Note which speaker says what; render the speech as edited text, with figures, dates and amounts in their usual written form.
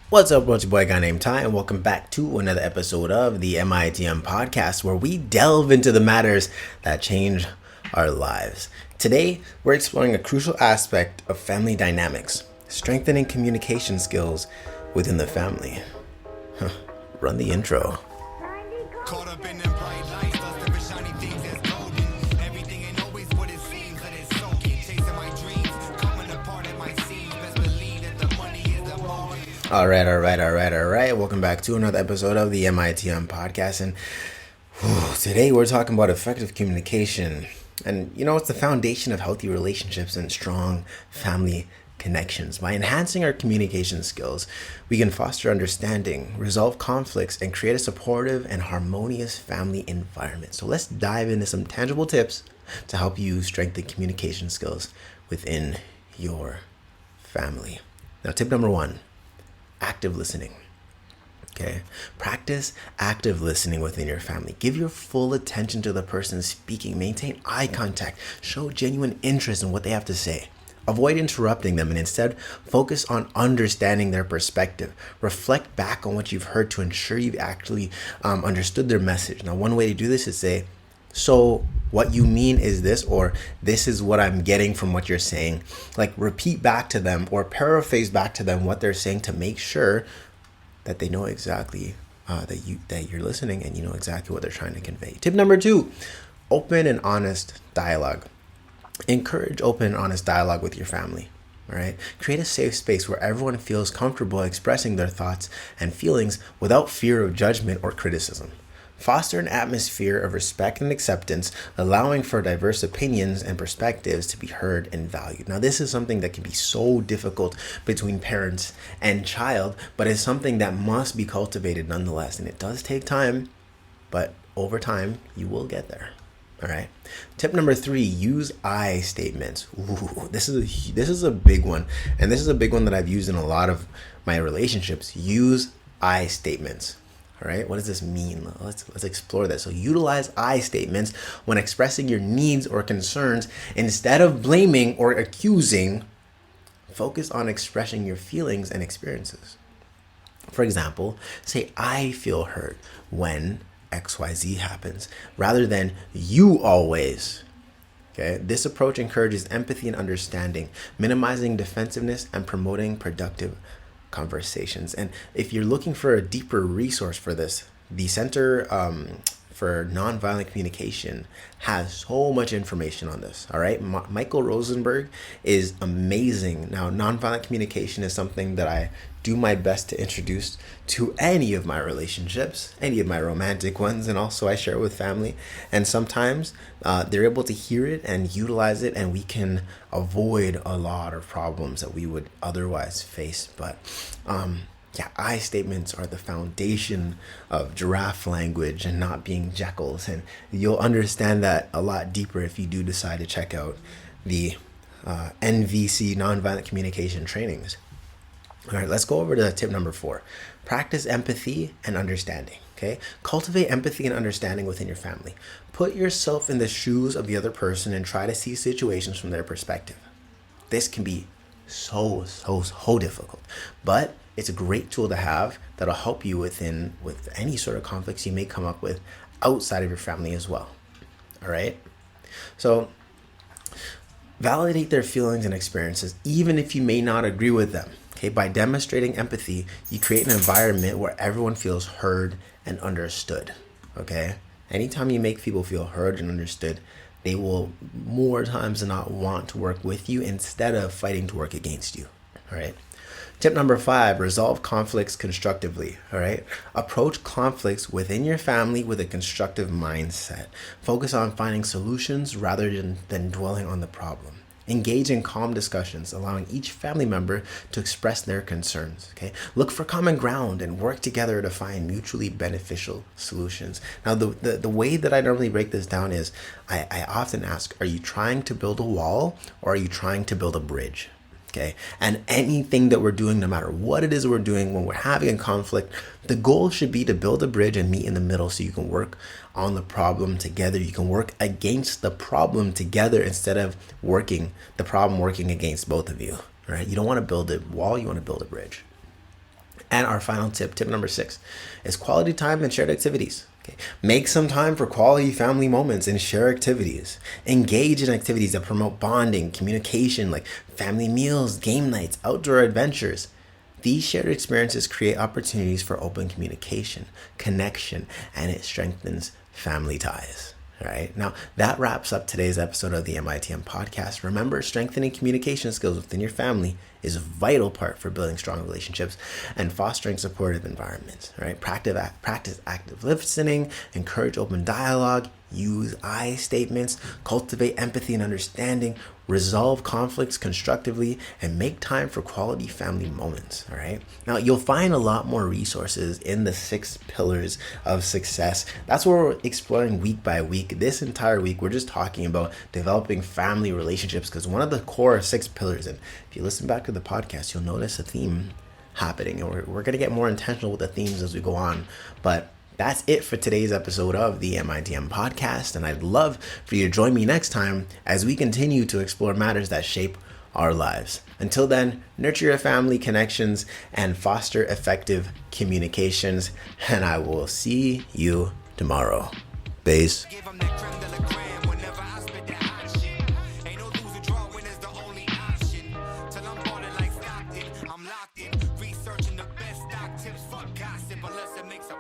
Speaker 1: What's up, it's your boy, guy named Ty, and welcome back to another episode of the MITM podcast, where we delve into the matters that change our lives. Today, we're exploring a crucial aspect of family dynamics, strengthening communication skills within the family. Run the intro. Caught up in them bright lights, lost every shiny things that's golden. Everything ain't always what it seems, that it's soaking. Chasing my dreams, coming apart at my seams. Best believe that the money is the motive. All right. Welcome back to another episode of the MITM podcast. And today we're talking about effective communication. And it's the foundation of healthy relationships and strong family connections. By enhancing our communication skills, we can foster understanding, resolve conflicts, and create a supportive and harmonious family environment. So let's dive into some tangible tips to help you strengthen communication skills within your family. Now, tip number 1, active listening. Okay. Practice active listening within your family. Give your full attention to the person speaking. Maintain eye contact. Show genuine interest in what they have to say. Avoid interrupting them and instead focus on understanding their perspective. Reflect back on what you've heard to ensure you've actually understood their message. Now, one way to do this is say, so what you mean is this, or this is what I'm getting from what you're saying. Like, repeat back to them or paraphrase back to them what they're saying to make sure that they know exactly that you're listening and you know exactly what they're trying to convey. Tip number 2, open and honest dialogue. Encourage open and honest dialogue with your family. All right. Create a safe space where everyone feels comfortable expressing their thoughts and feelings without fear of judgment or criticism. Foster an atmosphere of respect and acceptance, allowing for diverse opinions and perspectives to be heard and valued. Now, this is something that can be so difficult between parents and child, but it's something that must be cultivated nonetheless. And it does take time, but over time, you will get there. All right. Tip number 3, use I statements. Ooh, this is a big one. And this is a big one that I've used in a lot of my relationships. Use I statements. All right. What does this mean? Let's explore this. So utilize I statements when expressing your needs or concerns. Instead of blaming or accusing, focus on expressing your feelings and experiences. For example, say, I feel hurt when XYZ happens, rather than you always. Okay. This approach encourages empathy and understanding, minimizing defensiveness and promoting productive conversations. And if you're looking for a deeper resource for this, the Center for Nonviolent Communication has so much information on this. All right. Michael Rosenberg is amazing. Now, nonviolent communication is something that I do my best to introduce to any of my relationships, any of my romantic ones, and also I share it with family. And sometimes they're able to hear it and utilize it, and we can avoid a lot of problems that we would otherwise face. But I statements are the foundation of giraffe language and not being Jekylls. And you'll understand that a lot deeper if you do decide to check out the NVC nonviolent communication trainings. All right, let's go over to tip number 4. Practice empathy and understanding. Okay, cultivate empathy and understanding within your family. Put yourself in the shoes of the other person and try to see situations from their perspective. This can be so difficult, but it's a great tool to have that'll help you with any sort of conflicts you may come up with outside of your family as well. All right, so validate their feelings and experiences, even if you may not agree with them. Okay, by demonstrating empathy, you create an environment where everyone feels heard and understood. Okay, anytime you make people feel heard and understood, they will more times than not want to work with you instead of fighting to work against you. All right. Tip number 5, resolve conflicts constructively. All right. Approach conflicts within your family with a constructive mindset. Focus on finding solutions rather than dwelling on the problem. Engage in calm discussions, allowing each family member to express their concerns. Okay. Look for common ground and work together to find mutually beneficial solutions. Now, the way that I normally break this down is I often ask, are you trying to build a wall or are you trying to build a bridge? Okay. And anything that we're doing, no matter what it is we're doing, when we're having a conflict, the goal should be to build a bridge and meet in the middle so you can work on the problem together. You can work against the problem together instead of working against both of you. Right? You don't want to build a wall, you want to build a bridge. And our final tip number 6, is quality time and shared activities. Okay. Make some time for quality family moments and share activities. Engage in activities that promote bonding, communication, like family meals, game nights, outdoor adventures. These shared experiences create opportunities for open communication, connection, and it strengthens family ties. All right. Now, that wraps up today's episode of the MITM podcast. Remember, strengthening communication skills within your family is a vital part for building strong relationships and fostering supportive environments. All right. Practice active listening, encourage open dialogue, use I statements, cultivate empathy and understanding, resolve conflicts constructively, and make time for quality family moments. All right. Now, you'll find a lot more resources in the 6 pillars of success. That's what we're exploring week by week. This entire week, we're just talking about developing family relationships, because one of the core 6 pillars, and if you listen back to the podcast, you'll notice a theme happening, and we're going to get more intentional with the themes as we go on. But that's it for today's episode of the MITM podcast, and I'd love for you to join me next time as we continue to explore matters that shape our lives. Until then, nurture your family connections and foster effective communications, and I will see you tomorrow. Peace. Researching the best stock tips, fuck gossip, unless it makes a